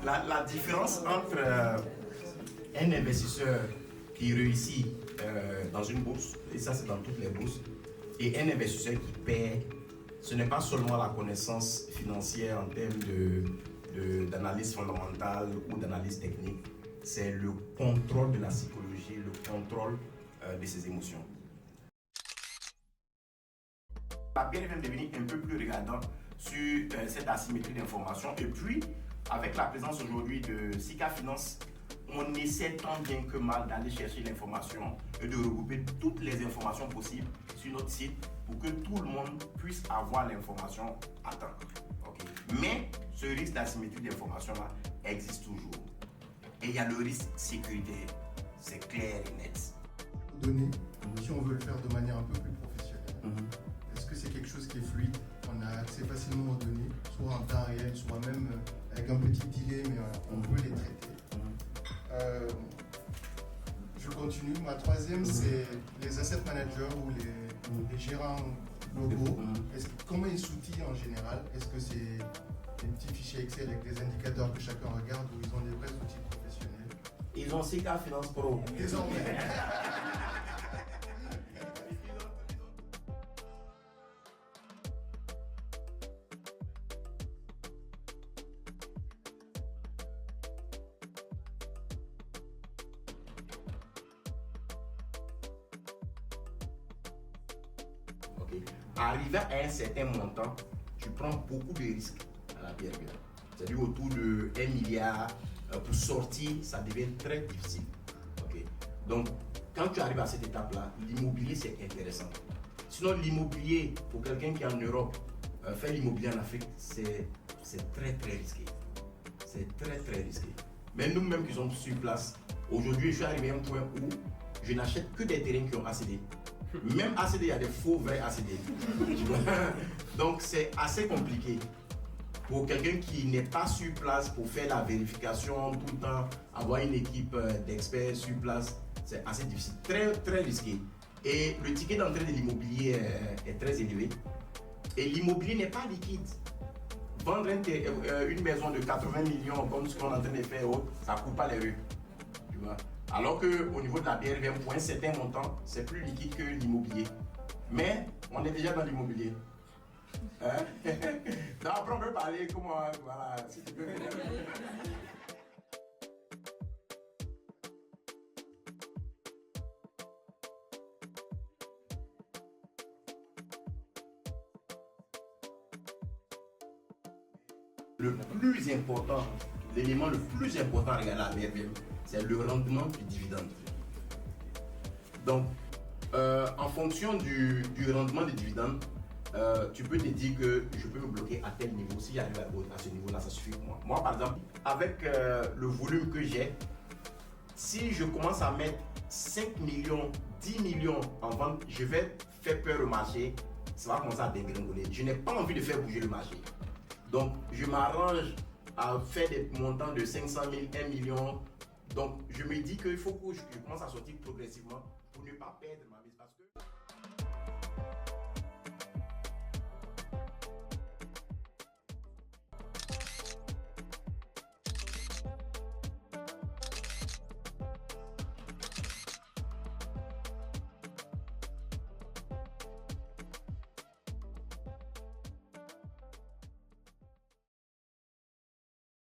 La différence entre un investisseur qui réussit dans une bourse, et ça c'est dans toutes les bourses, et un investisseur qui perd, ce n'est pas seulement la connaissance financière en termes d'analyse fondamentale ou d'analyse technique, c'est le contrôle de la psychologie, le contrôle de ses émotions. La BRF va devenir un peu plus regardant sur cette asymétrie d'information. Et puis, avec la présence aujourd'hui de Sika Finance, on essaie tant bien que mal d'aller chercher l'information et de regrouper toutes les informations possibles sur notre site pour que tout le monde puisse avoir l'information à temps. Okay. Mais ce risque d'asymétrie d'information-là existe toujours. Et il y a le risque sécuritaire, c'est clair et net. Données, si on veut le faire de manière un peu plus professionnelle, est-ce que c'est quelque chose qui est fluide? On a accès facilement aux données, soit en temps réel, soit même avec un petit délai, mais on peut les traiter. Je continue. Ma troisième, c'est les asset managers ou les gérants globaux. Comment ils s'outillent en général? Est-ce que c'est des petits fichiers Excel avec des indicateurs que chacun regarde ou ils ont des vrais outils professionnels? Ils ont Sika Finance Pro. Désormais. Okay. Arrivé à un certain montant, tu prends beaucoup de risques à la BRB. C'est-à-dire autour de 1 milliard, pour sortir, ça devient très difficile. Okay. Donc, quand tu arrives à cette étape-là, l'immobilier c'est intéressant. Sinon, l'immobilier, pour quelqu'un qui est en Europe, faire l'immobilier en Afrique, c'est très très risqué. C'est très très risqué. Mais nous-mêmes qui sommes sur place, aujourd'hui, je suis arrivé à un point où je n'achète que des terrains qui ont ACD. Même ACD, il y a des faux vrais ACD. Donc c'est assez compliqué pour quelqu'un qui n'est pas sur place pour faire la vérification tout le temps, avoir une équipe d'experts sur place, c'est assez difficile, très très risqué. Et le ticket d'entrée de l'immobilier est très élevé. Et l'immobilier n'est pas liquide. Vendre une maison de 80 millions comme ce qu'on est en train de faire, ça ne court pas les rues. Tu vois? Alors qu'au niveau de la BRVM, pour un certain montant, c'est plus liquide que l'immobilier. Mais on est déjà dans l'immobilier. Hein? Donc après on peut parler comment, voilà, si tu peux venir. Le plus important, l'élément le plus important à regarder à la BRVM, c'est le rendement du dividende. Donc, en fonction du rendement des dividendes, tu peux te dire que je peux me bloquer à tel niveau. Si j'arrive à ce niveau-là, ça suffit pour moi. Moi, par exemple, avec le volume que j'ai, si je commence à mettre 5 millions, 10 millions en vente, je vais faire peur au marché. Ça va commencer à dégringoler. Je n'ai pas envie de faire bouger le marché. Donc, je m'arrange à faire des montants de 500 000, 1 million. Donc, je me dis qu'il faut que je commence à sortir progressivement pour ne pas perdre ma mise. Parce que